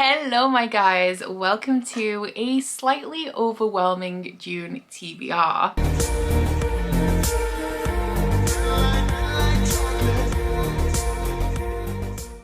Hello my guys, welcome to a slightly overwhelming June TBR.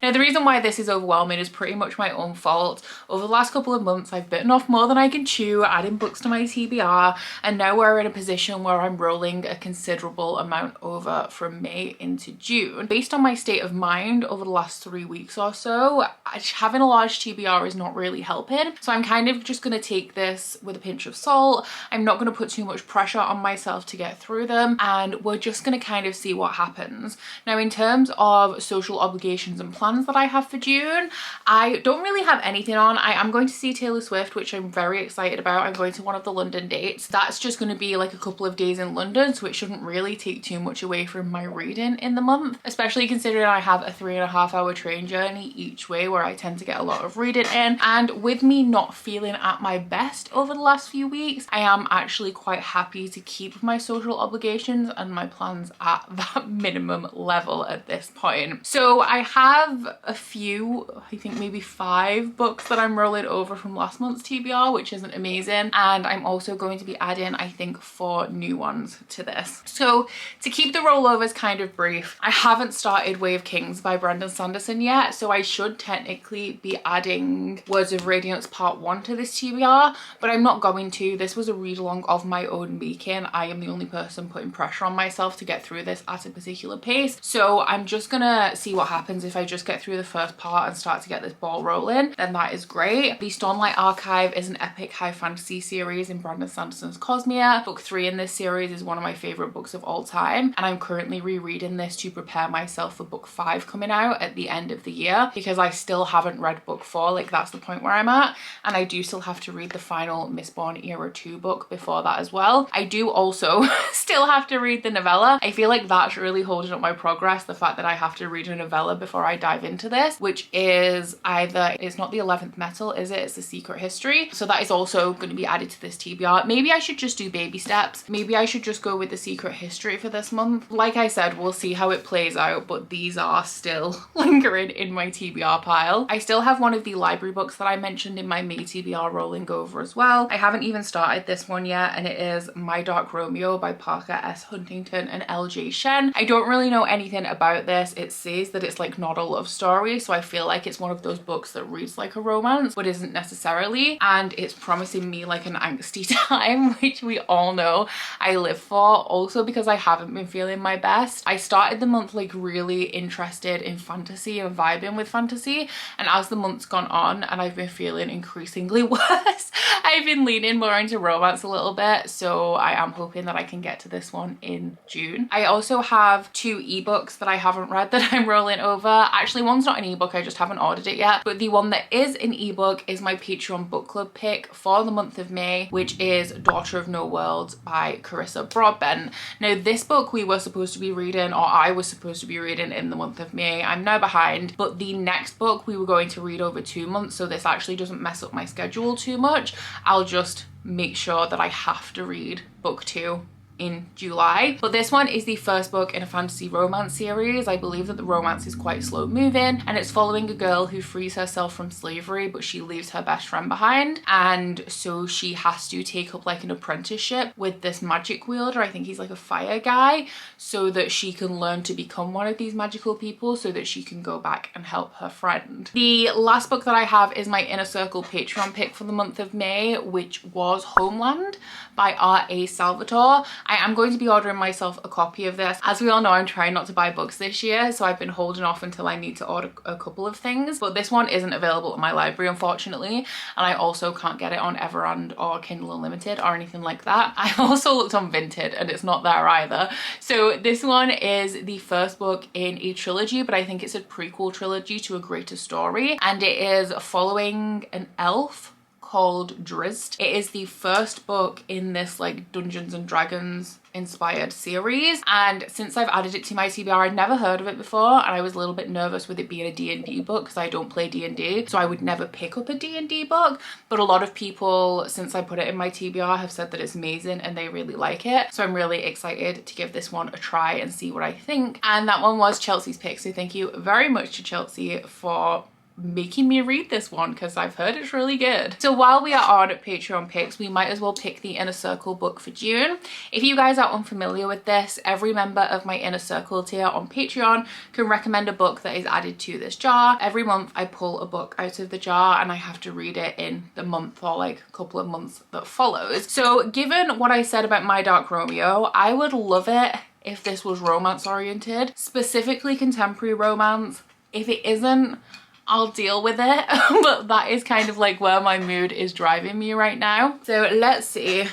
Now, the reason why this is overwhelming is pretty much my own fault. Over the last couple of months, I've bitten off more than I can chew, adding books to my TBR, and now we're in a position where I'm rolling a considerable amount over from May into June. Based on my state of mind over the last 3 weeks or so, having a large TBR is not really helping. So I'm kind of just going to take this with a pinch of salt. I'm not going to put too much pressure on myself to get through them, and we're just going to kind of see what happens. Now, in terms of social obligations and plans that I have for June, I don't really have anything on. I am going to see Taylor Swift, which I'm very excited about. I'm going to one of the London dates. That's just going to be like a couple of days in London, so it shouldn't really take too much away from my reading in the month, especially considering I have a 3.5-hour train journey each way where I tend to get a lot of reading in. And with me not feeling at my best over the last few weeks, I am actually quite happy to keep my social obligations and my plans at that minimum level at this point. So I have a few, I think maybe 5 books that I'm rolling over from last month's TBR, which isn't amazing, and I'm also going to be adding, I think, 4 new ones to this. So to keep the rollovers kind of brief, I haven't started Way of Kings by Brandon Sanderson yet, so I should technically be adding Words of Radiance Part 1 to this TBR, but I'm not going to. This was a read along of my own making. I am the only person putting pressure on myself to get through this at a particular pace, so I'm just gonna see what happens. If I just get through the first part and start to get this ball rolling, then that is great. The Stormlight Archive is an epic high fantasy series in Brandon Sanderson's Cosmere. Book 3 in this series is one of my favorite books of all time, and I'm currently rereading this to prepare myself for book 5 coming out at the end of the year, because I still haven't read book 4. Like, that's the point where I'm at, and I do still have to read the final Mistborn Era 2 book before that as well. I do also still have to read the novella. I feel like that's really holding up my progress, the fact that I have to read a novella before I dive into this, which is either, it's not the 11th Metal, is it? It's The Secret History. So that is also going to be added to this TBR. Maybe I should just do baby steps. Maybe I should just go with The Secret History for this month. Like I said, we'll see how it plays out, but these are still lingering in my TBR pile. I still have one of the library books that I mentioned in my May TBR rolling over as well. I haven't even started this one yet, and it is My Dark Romeo by Parker S. Huntington and LJ Shen. I don't really know anything about this. It says that it's like not a love story, so I feel like it's one of those books that reads like a romance but isn't necessarily, and it's promising me like an angsty time, which we all know I live for. Also, because I haven't been feeling my best, I started the month like really interested in fantasy and vibing with fantasy, and as the month's gone on and I've been feeling increasingly worse, I've been leaning more into romance a little bit, so I am hoping that I can get to this one in June. I also have 2 ebooks that I haven't read that I'm rolling over. Actually, one's not an ebook, I just haven't ordered it yet, but the one that is an ebook is my Patreon book club pick for the month of May, which is Daughter of No Worlds by Carissa Broadbent. Now, this book we were supposed to be reading, or I was supposed to be reading, in the month of May. I'm now behind, but the next book we were going to read over 2 months, so this actually doesn't mess up my schedule too much. I'll just make sure that I have to read book 2 in July. But this one is the first book in a fantasy romance series. I believe that the romance is quite slow moving, and it's following a girl who frees herself from slavery, but she leaves her best friend behind, and so she has to take up like an apprenticeship with this magic wielder. I think he's like a fire guy, so that she can learn to become one of these magical people so that she can go back and help her friend. The last book that I have is my Inner Circle Patreon pick for the month of May, which was Homeland by R.A. Salvatore. I am going to be ordering myself a copy of this. As we all know, I'm trying not to buy books this year, so I've been holding off until I need to order a couple of things, but this one isn't available at my library, unfortunately, and I also can't get it on Everand or Kindle Unlimited or anything like that. I also looked on Vinted and it's not there either. So this one is the first book in a trilogy, but I think it's a prequel trilogy to a greater story, and it is following an elf called Drizzt. It is the first book in this like Dungeons and Dragons inspired series, and since I've added it to my TBR, I'd never heard of it before, and I was a little bit nervous with it being a D&D book because I don't play D&D, so I would never pick up a D&D book, but a lot of people since I put it in my TBR have said that it's amazing and they really like it, so I'm really excited to give this one a try and see what I think. And that one was Chelsea's pick, so thank you very much to Chelsea for making me read this one because I've heard it's really good. So while we are on Patreon picks, we might as well pick the Inner Circle book for June. If you guys are unfamiliar with this, every member of my Inner Circle tier on Patreon can recommend a book that is added to this jar. Every month I pull a book out of the jar and I have to read it in the month or like a couple of months that follows. So given what I said about My Dark Romeo, I would love it if this was romance oriented, specifically contemporary romance. If it isn't, I'll deal with it, but that is kind of like where my mood is driving me right now. So let's see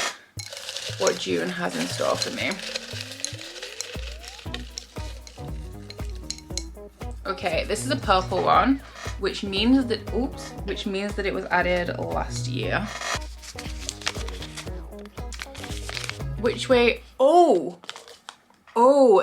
what June has in store for me. Okay, this is a purple one, which means that, which means that it was added last year. Which way? Oh,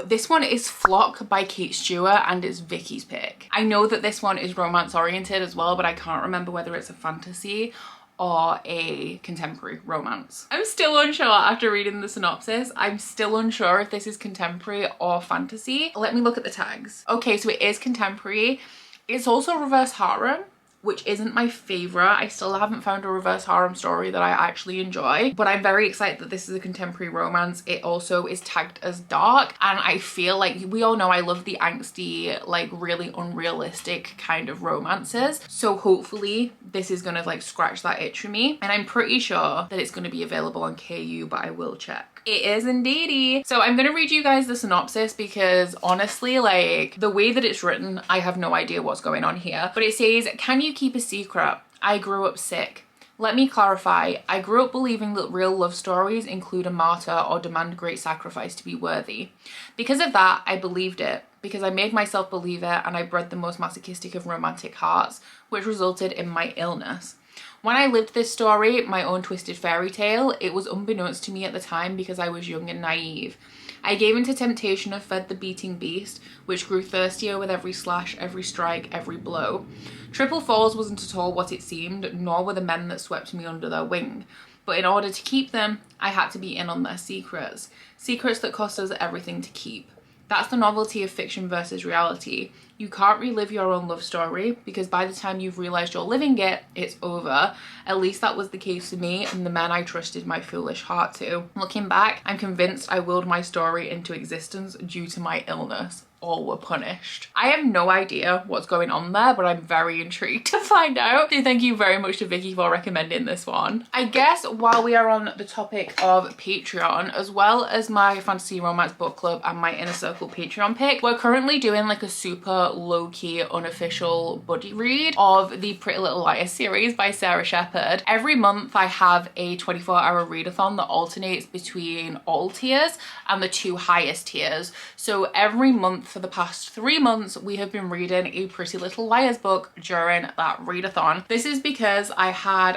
this one is Flock by Kate Stewart and it's Vicky's pick. I know that this one is romance oriented as well, but I can't remember whether it's a fantasy or a contemporary romance. I'm still unsure after reading the synopsis. I'm still unsure if this is contemporary or fantasy. Let me look at the tags. Okay, so it is contemporary. It's also reverse harem, which isn't my favorite. I still haven't found a reverse harem story that I actually enjoy, but I'm very excited that this is a contemporary romance. It also is tagged as dark, and I feel like we all know I love the angsty, like really unrealistic kind of romances. So hopefully this is gonna like scratch that itch for me, and I'm pretty sure that it's gonna be available on KU, but I will check. It is indeedy. So I'm gonna read you guys the synopsis because honestly, like the way that it's written, I have no idea what's going on here. But it says, "Can you keep a secret? I grew up sick. Let me clarify. I grew up believing that real love stories include a martyr or demand great sacrifice to be worthy. Because of that, I believed it. Because I made myself believe it, and I bred the most masochistic of romantic hearts, which resulted in my illness. When I lived this story, my own twisted fairy tale, it was unbeknownst to me at the time because I was young and naive. I gave into temptation and fed the beating beast, which grew thirstier with every slash, every strike, every blow. Triple Falls wasn't at all what it seemed, nor were the men that swept me under their wing. But in order to keep them, I had to be in on their secrets. Secrets that cost us everything to keep. That's the novelty of fiction versus reality. You can't relive your own love story because by the time you've realized you're living it, it's over. At least that was the case for me and the men I trusted my foolish heart to. Looking back, I'm convinced I willed my story into existence due to my illness. All were punished." I have no idea what's going on there, but I'm very intrigued to find out. So thank you very much to Vicky for recommending this one. I guess while we are on the topic of Patreon, as well as my fantasy romance book club and my Inner Circle Patreon pick, we're currently doing like a super low-key unofficial buddy read of the Pretty Little Liars series by Sarah Shepherd. Every month I have a 24-hour readathon that alternates between all tiers and the 2 highest tiers. So every month for the past 3 months, we have been reading a Pretty Little Liars book during that readathon. This is because I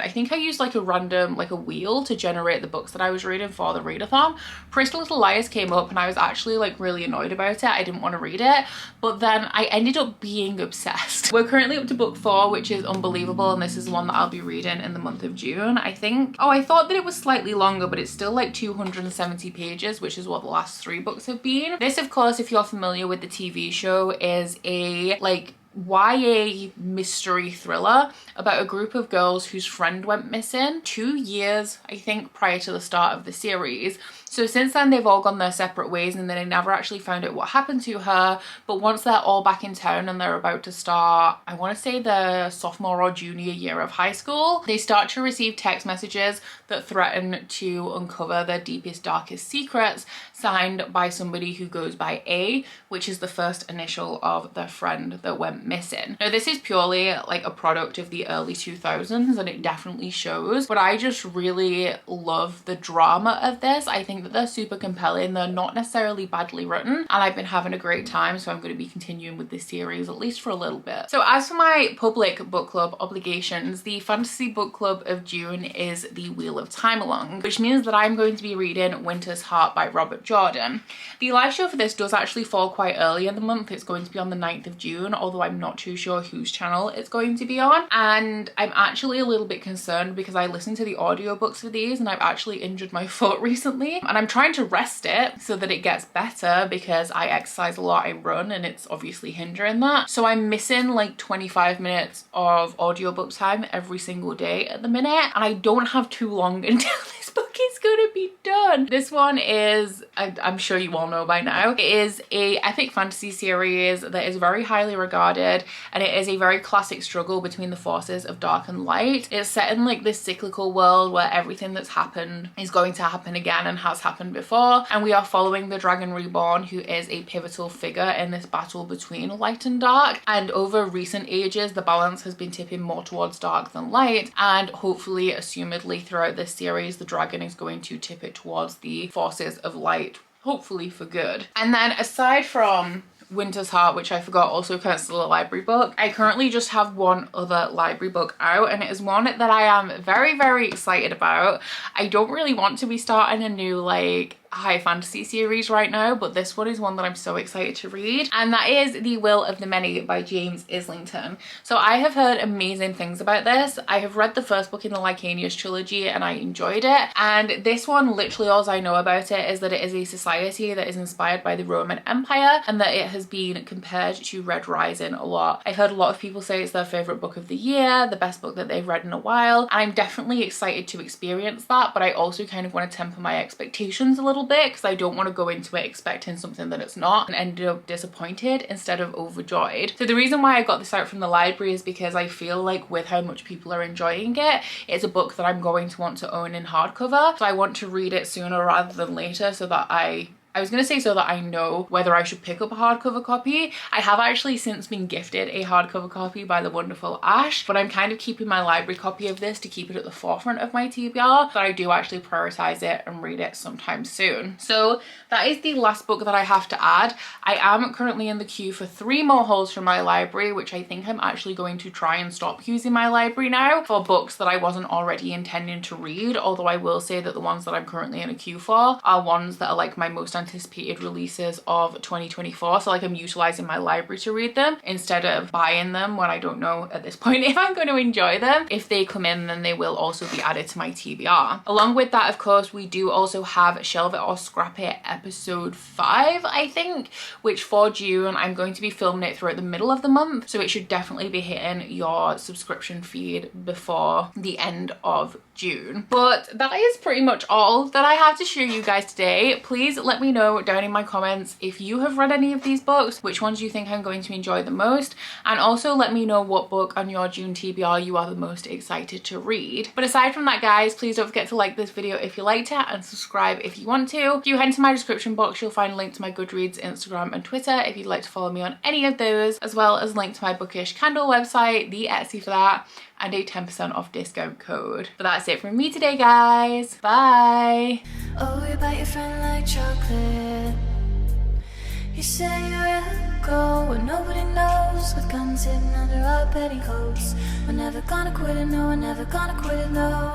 think I used like a random, like a wheel to generate the books that I was reading for the readathon. Pretty Little Liars came up and I was actually like really annoyed about it. I didn't want to read it, but then I ended up being obsessed. We're currently up to book 4, which is unbelievable, and this is the one that I'll be reading in the month of June, I think. Oh, I thought that it was slightly longer, but it's still like 270 pages, which is what the last 3 books have been. This, of course, if you're familiar with the TV show, is a like YA mystery thriller about a group of girls whose friend went missing 2 years, I think, prior to the start of the series. So since then they've all gone their separate ways and then they never actually found out what happened to her. But once they're all back in town and they're about to start, I want to say the sophomore or junior year of high school, they start to receive text messages that threaten to uncover their deepest, darkest secrets, signed by somebody who goes by A, which is the first initial of their friend that went missing. Now this is purely like a product of the early 2000s and it definitely shows, but I just really love the drama of this. I think that they're super compelling. They're not necessarily badly written and I've been having a great time, so I'm going to be continuing with this series at least for a little bit. So as for my public book club obligations, the fantasy book club of June is the Wheel of Time Along, which means that I'm going to be reading Winter's Heart by Robert Jordan. The live show for this does actually fall quite early in the month. It's going to be on the 9th of June, although I'm not too sure whose channel it's going to be on. And I'm actually a little bit concerned because I listened to the audiobooks for these and I've actually injured my foot recently. And and I'm trying to rest it so that it gets better because I exercise a lot, I run, and it's obviously hindering that. So I'm missing like 25 minutes of audiobook time every single day at the minute, and I don't have too long until this book is gonna be done. This one is, I'm sure you all know by now, it is a epic fantasy series that is very highly regarded, and it is a very classic struggle between the forces of dark and light. It's set in like this cyclical world where everything that's happened is going to happen again and has happened before, and we are following the Dragon Reborn, who is a pivotal figure in this battle between light and dark. And over recent ages, the balance has been tipping more towards dark than light, and hopefully, assumedly, throughout this series, the dragon is going to tip it towards the forces of light, hopefully for good. And then aside from Winter's Heart, which I forgot also counts as a library book, I currently just have one other library book out, and it is one that I am very, very excited about. I don't really want to be starting a new like high fantasy series right now, but this one is one that I'm so excited to read, and that is The Will of the Many by James Islington. So I have heard amazing things about this. I have read the first book in the Lycanius trilogy and I enjoyed it, and this one, literally all I know about it is that it is a society that is inspired by the Roman Empire, and that it has been compared to Red Rising a lot. I've heard a lot of people say it's their favorite book of the year, the best book that they've read in a while, and I'm definitely excited to experience that, but I also kind of want to temper my expectations a little bit because I don't want to go into it expecting something that it's not and end up disappointed instead of overjoyed. So the reason why I got this out from the library is because I feel like with how much people are enjoying it, it's a book that I'm going to want to own in hardcover. So I want to read it sooner rather than later so that I was going to say so that I know whether I should pick up a hardcover copy. I have actually since been gifted a hardcover copy by the wonderful Ash, but I'm kind of keeping my library copy of this to keep it at the forefront of my TBR, but I do actually prioritize it and read it sometime soon. So that is the last book that I have to add. I am currently in the queue for 3 more hauls from my library, which I think I'm actually going to try and stop using my library now for books that I wasn't already intending to read, although I will say that the ones that I'm currently in a queue for are ones that are like my most anticipated releases of 2024, so like I'm utilizing my library to read them instead of buying them when I don't know at this point if I'm going to enjoy them. If they come in, then they will also be added to my TBR. Along with that, of course, we do also have Shelve It or Scrap It episode 5, I think, which for June I'm going to be filming it throughout the middle of the month, so it should definitely be hitting your subscription feed before the end of June. But that is pretty much all that I have to show you guys today. Please let me know down in my comments if you have read any of these books, which ones you think I'm going to enjoy the most, and also let me know what book on your June TBR you are the most excited to read. But aside from that, guys, please don't forget to like this video if you liked it and subscribe if you want to. If you head into my description box, you'll find a link to my Goodreads, Instagram and Twitter if you'd like to follow me on any of those, as well as a link to my Bookish Kindle website, the Etsy for that, and a 10% off discount code. But that's it from me today, guys. Bye. Oh, you bite your friend like chocolate. You say you'll go where nobody knows, with guns hidden under our petticoats. We're never gonna quit it, no, we're never gonna quit it, no.